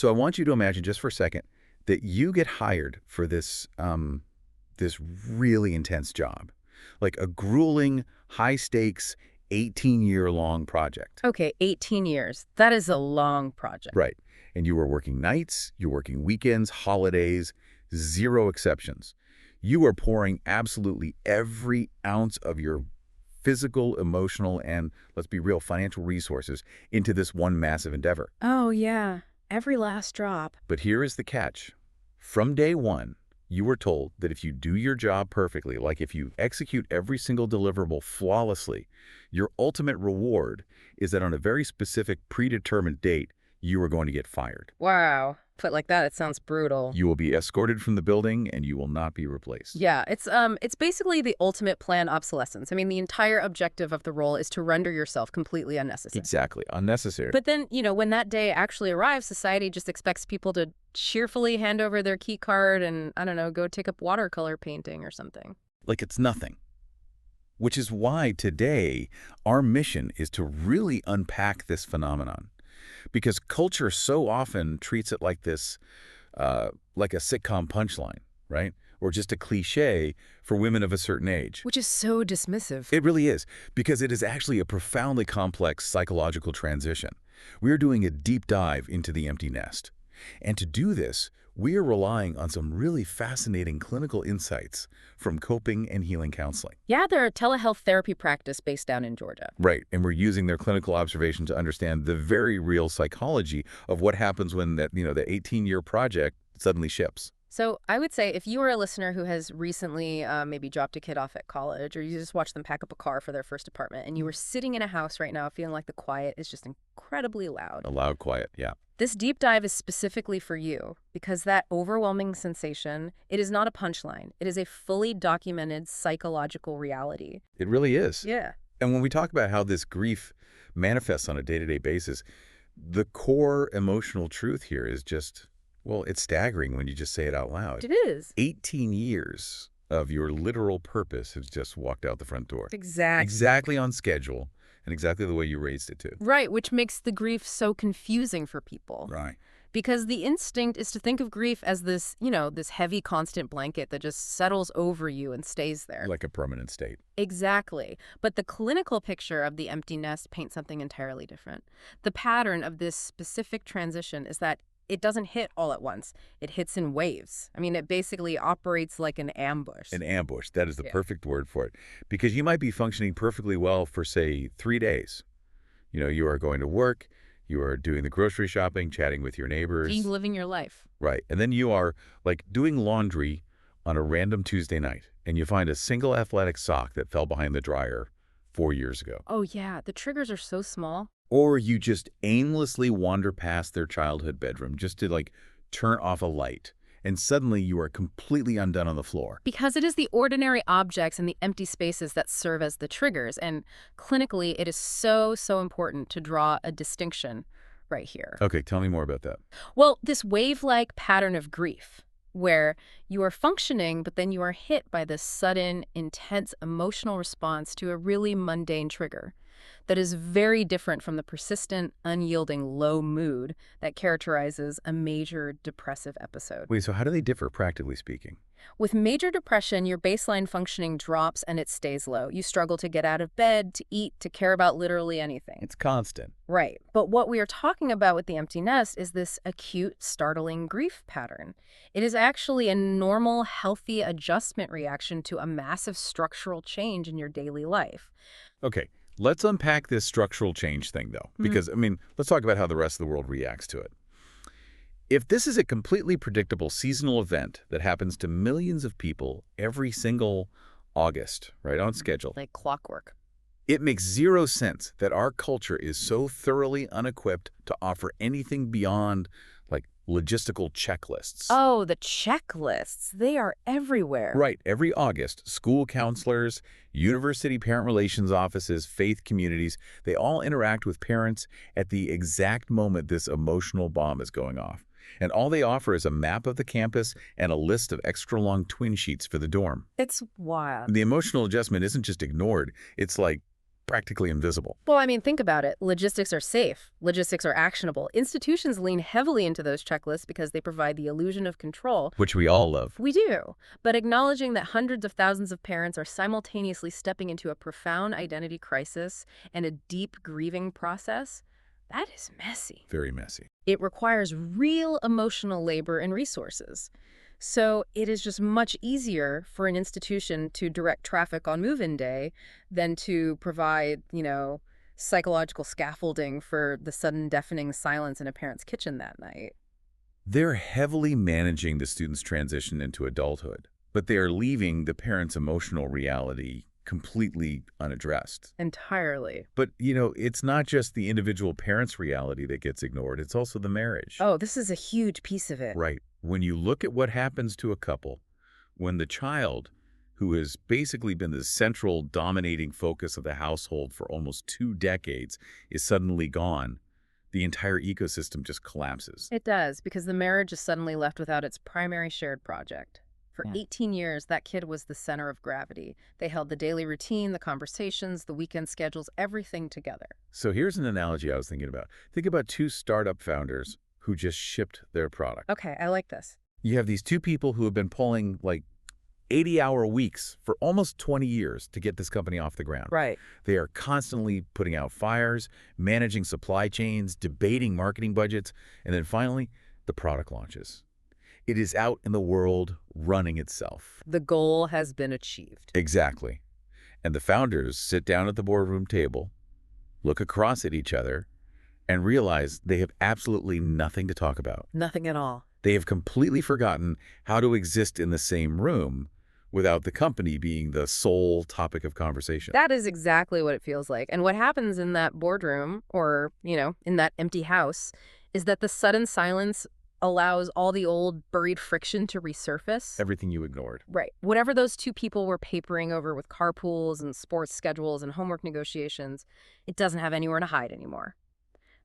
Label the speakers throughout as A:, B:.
A: So I want you to imagine just for a second that you get hired for this really intense job, like a grueling, high-stakes, 18-year-long project.
B: Okay, 18 years. That is a long project.
A: Right. And you were working nights, you're working weekends, holidays, zero exceptions. You are pouring absolutely every ounce of your physical, emotional, and, let's be real, financial resources into this one massive endeavor.
B: Oh, yeah. Every last drop.
A: But here is the catch. From day one, you were told that if you do your job perfectly, like if you execute every single deliverable flawlessly, your ultimate reward is that on a very specific predetermined date, you are going to get fired.
B: Wow. Put like that, it sounds brutal.
A: You will be escorted from the building and you will not be replaced.
B: Yeah, it's basically the ultimate planned obsolescence. I mean, the entire objective of the role is to render yourself completely unnecessary.
A: Exactly. Unnecessary.
B: But then, when that day actually arrives, society just expects people to cheerfully hand over their key card and, I don't know, go take up watercolor painting or something.
A: Like it's nothing. Which is why today our mission is to really unpack this phenomenon. Because culture so often treats it like this, like a sitcom punchline, right? Or just a cliche for women of a certain age.
B: Which is so dismissive.
A: It really is, because it is actually a profoundly complex psychological transition. We are doing a deep dive into the empty nest. And to do this, we are relying on some really fascinating clinical insights from coping and healing counseling.
B: Yeah, they're a telehealth therapy practice based down in Georgia.
A: Right, and we're using their clinical observation to understand the very real psychology of what happens when the 18-year project suddenly ships.
B: So I would say if you are a listener who has recently maybe dropped a kid off at college, or you just watched them pack up a car for their first apartment, and you were sitting in a house right now feeling like the quiet is just incredibly loud.
A: A loud quiet, yeah.
B: This deep dive is specifically for you because that overwhelming sensation, it is not a punchline. It is a fully documented psychological reality.
A: It really is.
B: Yeah.
A: And when we talk about how this grief manifests on a day-to-day basis, the core emotional truth here is just, well, it's staggering when you just say it out loud.
B: It is.
A: 18 years of your literal purpose has just walked out the front door.
B: Exactly.
A: Exactly on schedule and exactly the way you raised it to.
B: Right, which makes the grief so confusing for people.
A: Right.
B: Because the instinct is to think of grief as this, this heavy, constant blanket that just settles over you and stays there.
A: Like a permanent state.
B: Exactly. But the clinical picture of the empty nest paints something entirely different. The pattern of this specific transition is that it doesn't hit all at once. It hits in waves. I mean, it basically operates like an ambush.
A: An ambush. That is the perfect word for it. Because you might be functioning perfectly well for, say, 3 days. You are going to work. You are doing the grocery shopping, chatting with your neighbors.
B: You're living your life.
A: Right. And then you are, like, doing laundry on a random Tuesday night, and you find a single athletic sock that fell behind the dryer 4 years ago.
B: Oh, yeah. The triggers are so small.
A: Or you just aimlessly wander past their childhood bedroom just to, like, turn off a light, and suddenly you are completely undone on the floor.
B: Because it is the ordinary objects and the empty spaces that serve as the triggers. And clinically, it is so, so important to draw a distinction right here.
A: Okay, tell me more about that.
B: Well, this wave-like pattern of grief, where you are functioning, but then you are hit by this sudden, intense emotional response to a really mundane trigger that is very different from the persistent, unyielding low mood that characterizes a major depressive episode.
A: Wait, so how do they differ, practically speaking?
B: With major depression, your baseline functioning drops and it stays low. You struggle to get out of bed, to eat, to care about literally anything.
A: It's constant.
B: Right. But what we are talking about with the empty nest is this acute, startling grief pattern. It is actually a normal, healthy adjustment reaction to a massive structural change in your daily life.
A: Okay. Let's unpack this structural change thing, though, because, let's talk about how the rest of the world reacts to it. If this is a completely predictable seasonal event that happens to millions of people every single August, right, on schedule,
B: like clockwork,
A: it makes zero sense that our culture is so thoroughly unequipped to offer anything beyond, like, logistical checklists.
B: Oh, the checklists. They are everywhere.
A: Right. Every August, school counselors, university parent relations offices, faith communities, they all interact with parents at the exact moment this emotional bomb is going off. And all they offer is a map of the campus and a list of extra-long twin sheets for the dorm.
B: It's wild.
A: The emotional adjustment isn't just ignored. It's, like, practically invisible.
B: Well, I mean, think about it. Logistics are safe. Logistics are actionable. Institutions lean heavily into those checklists because they provide the illusion of control.
A: Which we all love.
B: We do. But acknowledging that hundreds of thousands of parents are simultaneously stepping into a profound identity crisis and a deep grieving process, that is messy.
A: Very messy.
B: It requires real emotional labor and resources. So it is just much easier for an institution to direct traffic on move-in day than to provide, psychological scaffolding for the sudden deafening silence in a parent's kitchen that night.
A: They're heavily managing the student's transition into adulthood, but they are leaving the parent's emotional reality completely unaddressed.
B: Entirely.
A: But, it's not just the individual parent's reality that gets ignored, it's also the marriage.
B: Oh, this is a huge piece of it.
A: Right. When you look at what happens to a couple, when the child, who has basically been the central dominating focus of the household for almost 2 decades, is suddenly gone, the entire ecosystem just collapses.
B: It does, because the marriage is suddenly left without its primary shared project. For 18 years, that kid was the center of gravity. They held the daily routine, the conversations, the weekend schedules, everything together.
A: So here's an analogy I was thinking about. Think about 2 startup founders who just shipped their product.
B: Okay, I like this.
A: You have these 2 people who have been pulling like 80-hour weeks for almost 20 years to get this company off the ground.
B: Right.
A: They are constantly putting out fires, managing supply chains, debating marketing budgets, and then finally, the product launches. It is out in the world running itself.
B: The goal has been achieved.
A: Exactly. And the founders sit down at the boardroom table, look across at each other, and realize they have absolutely nothing to talk about.
B: Nothing at all.
A: They have completely forgotten how to exist in the same room without the company being the sole topic of conversation.
B: That is exactly what it feels like. And what happens in that boardroom or, in that empty house is that the sudden silence allows all the old buried friction to resurface.
A: Everything you ignored.
B: Right. Whatever those 2 people were papering over with carpools and sports schedules and homework negotiations, it doesn't have anywhere to hide anymore.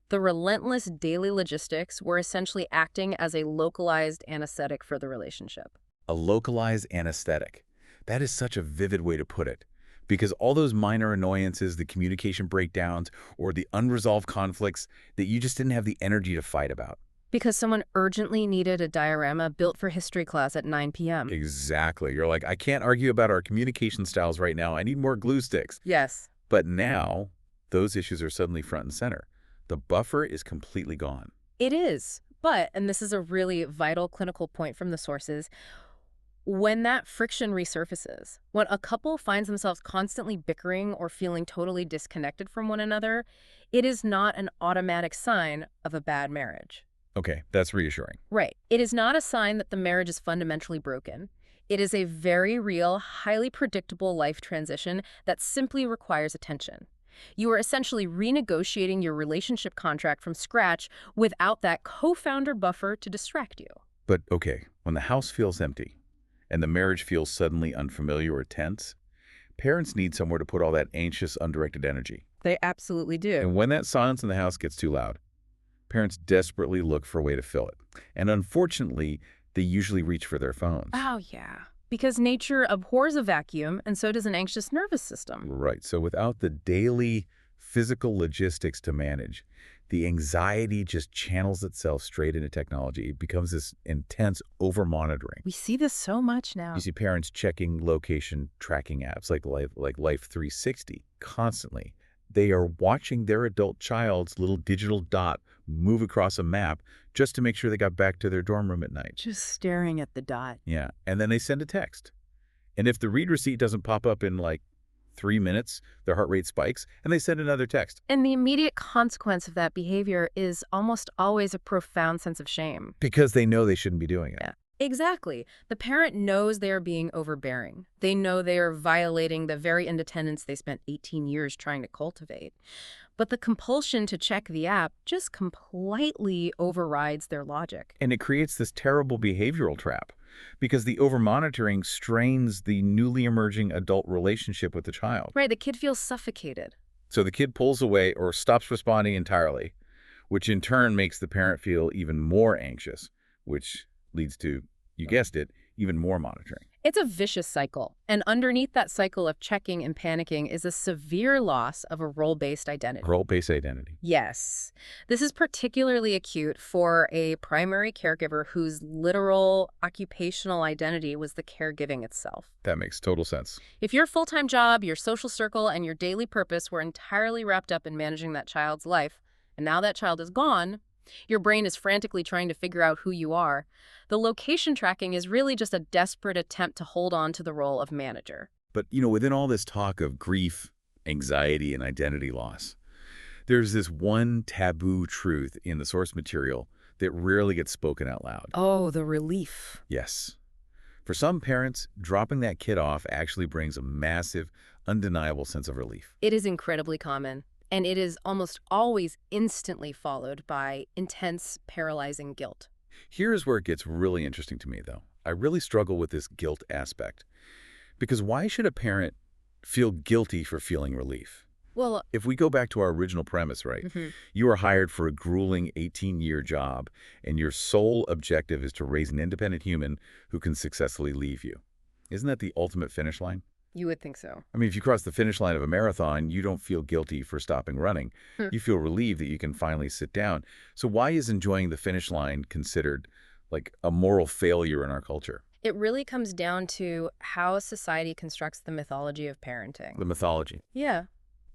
B: The relentless daily logistics were essentially acting as a localized anesthetic for the relationship.
A: A localized anesthetic. That is such a vivid way to put it. Because all those minor annoyances, the communication breakdowns, or the unresolved conflicts that you just didn't have the energy to fight about.
B: Because someone urgently needed a diorama built for history class at 9 p.m.
A: Exactly. You're like, I can't argue about our communication styles right now. I need more glue sticks.
B: Yes.
A: But now, those issues are suddenly front and center. The buffer is completely gone.
B: It is. But, and this is a really vital clinical point from the sources, when that friction resurfaces, when a couple finds themselves constantly bickering or feeling totally disconnected from one another, it is not an automatic sign of a bad marriage.
A: Okay, that's reassuring.
B: Right. It is not a sign that the marriage is fundamentally broken. It is a very real, highly predictable life transition that simply requires attention. You are essentially renegotiating your relationship contract from scratch without that co-founder buffer to distract you.
A: But okay, when the house feels empty and the marriage feels suddenly unfamiliar or tense, parents need somewhere to put all that anxious, undirected energy.
B: They absolutely do.
A: And when that silence in the house gets too loud, parents desperately look for a way to fill it. And unfortunately, they usually reach for their phones.
B: Oh, yeah. Because nature abhors a vacuum, and so does an anxious nervous system.
A: Right. So without the daily physical logistics to manage, the anxiety just channels itself straight into technology. It becomes this intense over-monitoring.
B: We see this so much now.
A: You see parents checking location tracking apps like Life 360 constantly. They are watching their adult child's little digital dot move across a map just to make sure they got back to their dorm room at night.
B: Just staring at the dot.
A: Yeah, and then they send a text. And if the read receipt doesn't pop up in like 3 minutes, their heart rate spikes, and they send another text.
B: And the immediate consequence of that behavior is almost always a profound sense of shame.
A: Because they know they shouldn't be doing it.
B: Yeah. Exactly. The parent knows they are being overbearing. They know they are violating the very independence they spent 18 years trying to cultivate. But the compulsion to check the app just completely overrides their logic.
A: And it creates this terrible behavioral trap because the overmonitoring strains the newly emerging adult relationship with the child.
B: Right, the kid feels suffocated.
A: So the kid pulls away or stops responding entirely, which in turn makes the parent feel even more anxious, which leads to, you guessed it, even more monitoring.
B: It's a vicious cycle, and underneath that cycle of checking and panicking is a severe loss of a role-based identity.
A: Role-based identity.
B: Yes. This is particularly acute for a primary caregiver whose literal occupational identity was the caregiving itself.
A: That makes total sense.
B: If your full-time job, your social circle, and your daily purpose were entirely wrapped up in managing that child's life, and now that child is gone, your brain is frantically trying to figure out who you are. The location tracking is really just a desperate attempt to hold on to the role of manager.
A: But, within all this talk of grief, anxiety, and identity loss, there's this one taboo truth in the source material that rarely gets spoken out loud.
B: Oh, the relief.
A: Yes. For some parents, dropping that kid off actually brings a massive, undeniable sense of relief.
B: It is incredibly common, and it is almost always instantly followed by intense, paralyzing guilt.
A: Here's where it gets really interesting to me, though. I really struggle with this guilt aspect. Because why should a parent feel guilty for feeling relief?
B: Well,
A: If we go back to our original premise, right? You are hired for a grueling 18-year job, and your sole objective is to raise an independent human who can successfully leave you. Isn't that the ultimate finish line?
B: you would think so.
A: I mean, if you cross the finish line of a marathon, you don't feel guilty for stopping running. You feel relieved that you can finally sit down. So why is enjoying the finish line considered like a moral failure in our culture?
B: It really comes down to how society constructs the mythology of parenting.
A: The mythology.
B: Yeah.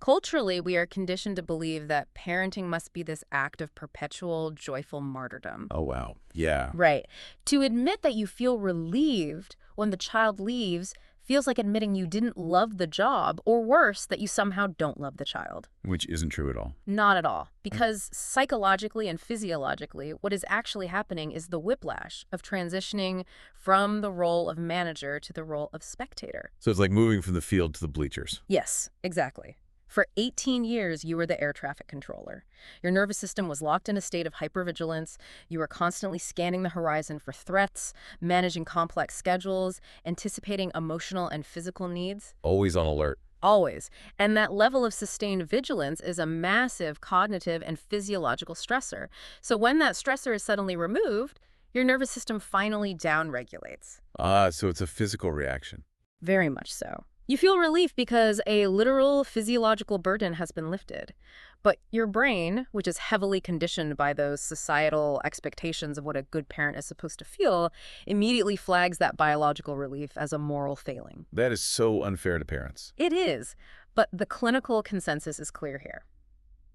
B: Culturally, we are conditioned to believe that parenting must be this act of perpetual, joyful martyrdom.
A: Oh, wow. Yeah.
B: Right. To admit that you feel relieved when the child leaves feels like admitting you didn't love the job, or worse, that you somehow don't love the child.
A: Which isn't true at all.
B: Not at all. Because psychologically and physiologically, what is actually happening is the whiplash of transitioning from the role of manager to the role of spectator.
A: So it's like moving from the field to the bleachers.
B: Yes, exactly. For 18 years, you were the air traffic controller. Your nervous system was locked in a state of hypervigilance. You were constantly scanning the horizon for threats, managing complex schedules, anticipating emotional and physical needs.
A: Always on alert.
B: Always. And that level of sustained vigilance is a massive cognitive and physiological stressor. So when that stressor is suddenly removed, your nervous system finally downregulates.
A: Ah, so it's a physical reaction.
B: Very much so. You feel relief because a literal physiological burden has been lifted. But your brain, which is heavily conditioned by those societal expectations of what a good parent is supposed to feel, immediately flags that biological relief as a moral failing.
A: That is so unfair to parents.
B: It is, but the clinical consensus is clear here.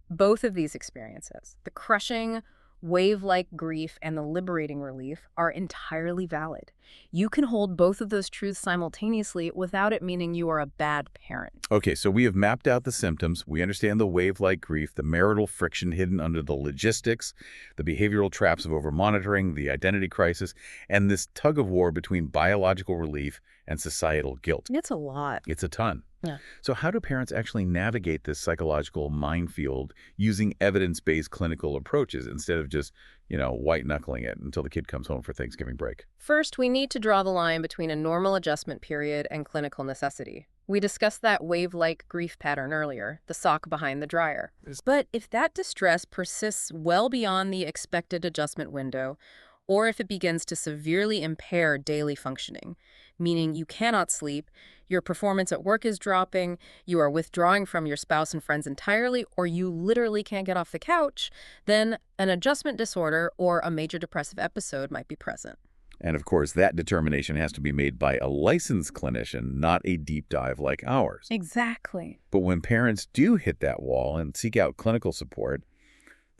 B: Both of these experiences, the crushing, wave-like grief and the liberating relief, are entirely valid. You can hold both of those truths simultaneously without it meaning you are a bad parent.
A: Okay, so we have mapped out the symptoms. We understand the wave-like grief, the marital friction hidden under the logistics, the behavioral traps of over-monitoring, the identity crisis, and this tug-of-war between biological relief and societal guilt.
B: It's a lot.
A: It's a ton.
B: Yeah.
A: So how do parents actually navigate this psychological minefield using evidence-based clinical approaches instead of just, white-knuckling it until the kid comes home for Thanksgiving break?
B: First, we need to draw the line between a normal adjustment period and clinical necessity. We discussed that wave-like grief pattern earlier, the sock behind the dryer. But if that distress persists well beyond the expected adjustment window, or if it begins to severely impair daily functioning, meaning you cannot sleep, your performance at work is dropping, you are withdrawing from your spouse and friends entirely, or you literally can't get off the couch, then an adjustment disorder or a major depressive episode might be present.
A: And of course, that determination has to be made by a licensed clinician, not a deep dive like ours.
B: Exactly.
A: But when parents do hit that wall and seek out clinical support,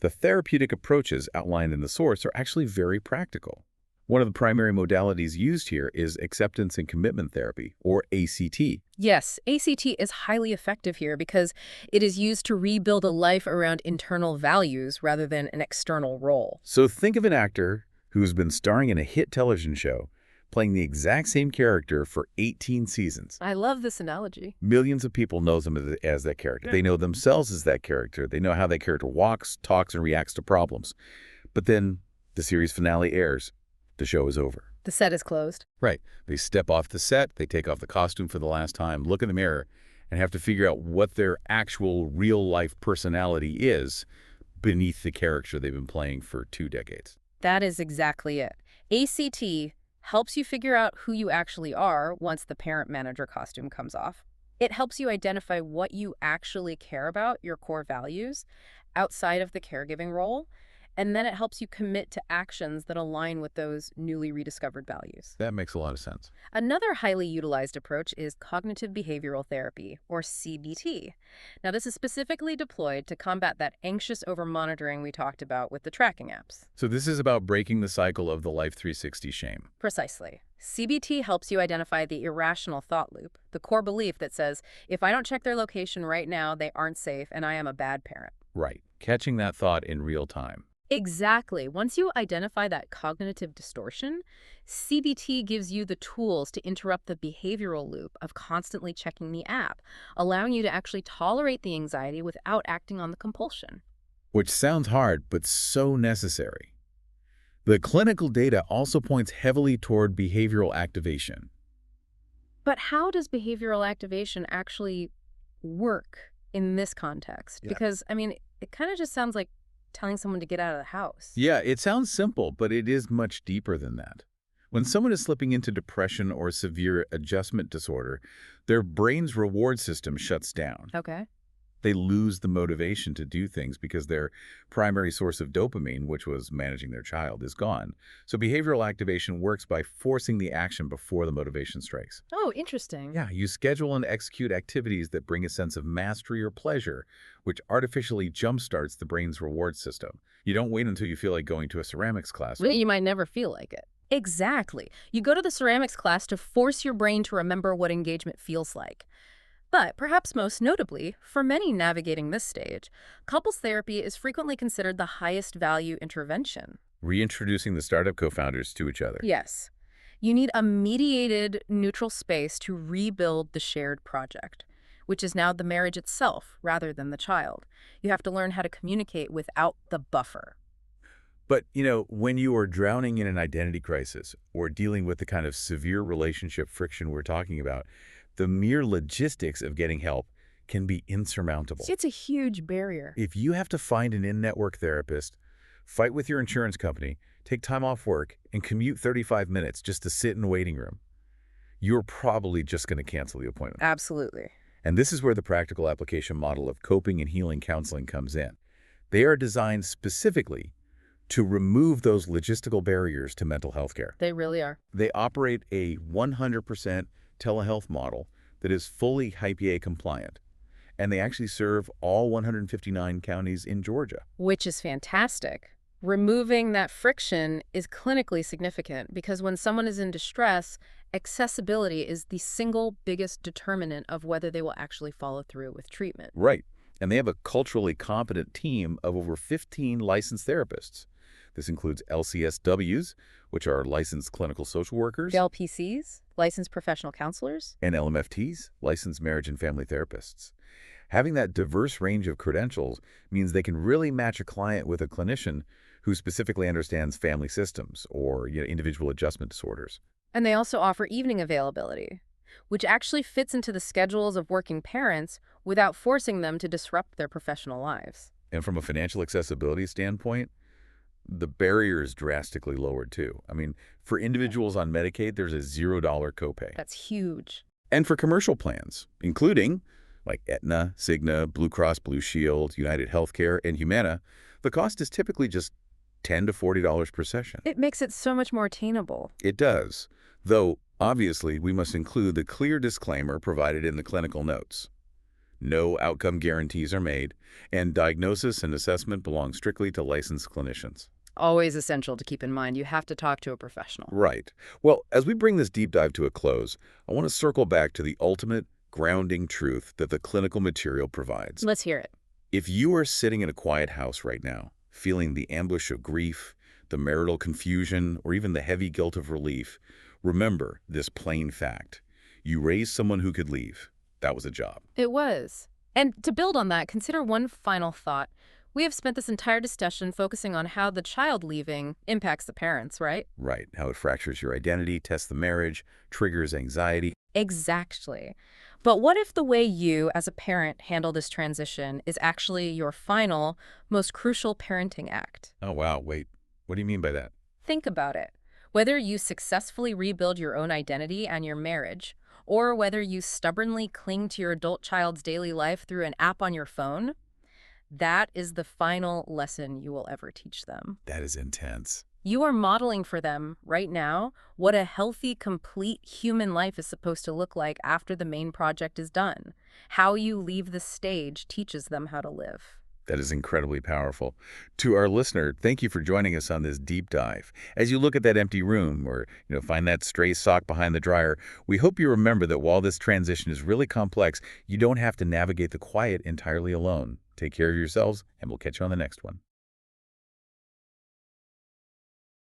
A: the therapeutic approaches outlined in the source are actually very practical. One of the primary modalities used here is acceptance and commitment therapy, or ACT.
B: Yes, ACT is highly effective here because it is used to rebuild a life around internal values rather than an external role.
A: So think of an actor who's been starring in a hit television show, playing the exact same character for 18 seasons.
B: I love this analogy.
A: Millions of people know them as that character. They know themselves as that character. They know how that character walks, talks, and reacts to problems. But then the series finale airs. The show is over.
B: The set is closed.
A: Right. They step off the set, they take off the costume for the last time, look in the mirror, and have to figure out what their actual real-life personality is beneath the character they've been playing for 2 decades.
B: That is exactly it. ACT helps you figure out who you actually are once the parent manager costume comes off. It helps you identify what you actually care about, your core values, outside of the caregiving role, and then it helps you commit to actions that align with those newly rediscovered values.
A: That makes a lot of sense.
B: Another highly utilized approach is cognitive behavioral therapy, or CBT. Now, this is specifically deployed to combat that anxious over-monitoring we talked about with the tracking apps.
A: So this is about breaking the cycle of the Life 360 shame.
B: Precisely. CBT helps you identify the irrational thought loop, the core belief that says, if I don't check their location right now, they aren't safe and I am a bad parent.
A: Right. Catching that thought in real time.
B: Exactly. Once you identify that cognitive distortion, CBT gives you the tools to interrupt the behavioral loop of constantly checking the app, allowing you to actually tolerate the anxiety without acting on the compulsion.
A: Which sounds hard, but so necessary. The clinical data also points heavily toward behavioral activation.
B: But how does behavioral activation actually work in this context?
A: Yeah.
B: Because, I mean, it kind of just sounds like telling someone to get out of the house.
A: Yeah, it sounds simple, but it is much deeper than that. When someone is slipping into depression or severe adjustment disorder, their brain's reward system shuts down.
B: Okay.
A: They lose the motivation to do things because their primary source of dopamine, which was managing their child, is gone. So behavioral activation works by forcing the action before the motivation strikes.
B: Oh, interesting.
A: Yeah, you schedule and execute activities that bring a sense of mastery or pleasure, which artificially jumpstarts the brain's reward system. You don't wait until you feel like going to a ceramics class.
B: Well, you might never feel like it. Exactly. You go to the ceramics class to force your brain to remember what engagement feels like. But perhaps most notably, for many navigating this stage, couples therapy is frequently considered the highest value intervention.
A: Reintroducing the startup co-founders to each other.
B: Yes. You need a mediated, neutral space to rebuild the shared project, which is now the marriage itself rather than the child. You have to learn how to communicate without the buffer.
A: But, when you are drowning in an identity crisis or dealing with the kind of severe relationship friction we're talking about, the mere logistics of getting help can be insurmountable.
B: It's a huge barrier.
A: If you have to find an in-network therapist, fight with your insurance company, take time off work, and commute 35 minutes just to sit in a waiting room, you're probably just going to cancel the appointment.
B: Absolutely.
A: And this is where the practical application model of coping and healing counseling comes in. They are designed specifically to remove those logistical barriers to mental health care.
B: They really are.
A: They operate a 100% telehealth model that is fully IPA compliant, and they actually serve all 159 counties in Georgia.
B: Which is fantastic. Removing that friction is clinically significant because when someone is in distress, accessibility is the single biggest determinant of whether they will actually follow through with treatment.
A: Right. And they have a culturally competent team of over 15 licensed therapists. This includes LCSWs, which are licensed clinical social workers,
B: LPCs, licensed professional counselors,
A: and LMFTs, licensed marriage and family therapists. Having that diverse range of credentials means they can really match a client with a clinician who specifically understands family systems or individual adjustment disorders.
B: and they also offer evening availability, which actually fits into the schedules of working parents without forcing them to disrupt their professional lives.
A: And from a financial accessibility standpoint, the barrier is drastically lowered too. I mean, for individuals on Medicaid, there's a $0 copay.
B: That's huge.
A: And for commercial plans, including like Aetna, Cigna, Blue Cross Blue Shield, United Healthcare, and Humana, the cost is typically just $10 to $40 per session.
B: It makes it so much more attainable.
A: It does, though obviously we must include the clear disclaimer provided in the clinical notes. No outcome guarantees are made, and diagnosis and assessment belong strictly to licensed clinicians.
B: Always essential to keep in mind. You have to talk to a professional.
A: Right. Well, as we bring this deep dive to a close, I want to circle back to the ultimate grounding truth that the clinical material provides.
B: Let's hear it.
A: If you are sitting in a quiet house right now, feeling the ambush of grief, the marital confusion, or even the heavy guilt of relief, remember this plain fact. You raised someone who could leave. That was a job.
B: It was. And to build on that, consider one final thought. We have spent this entire discussion focusing on how the child leaving impacts the parents, right?
A: Right. How it fractures your identity, tests the marriage, triggers anxiety.
B: Exactly. But what if the way you, as a parent, handle this transition is actually your final, most crucial parenting act?
A: Oh, wow. Wait. What do you mean by that?
B: Think about it. Whether you successfully rebuild your own identity and your marriage, or whether you stubbornly cling to your adult child's daily life through an app on your phone, that is the final lesson you will ever teach them.
A: That is intense.
B: You are modeling for them right now what a healthy, complete human life is supposed to look like after the main project is done. How you leave the stage teaches them how to live.
A: That is incredibly powerful. To our listener, thank you for joining us on this deep dive. As you look at that empty room or, find that stray sock behind the dryer, we hope you remember that while this transition is really complex, you don't have to navigate the quiet entirely alone. Take care of yourselves, and we'll catch you on the next one.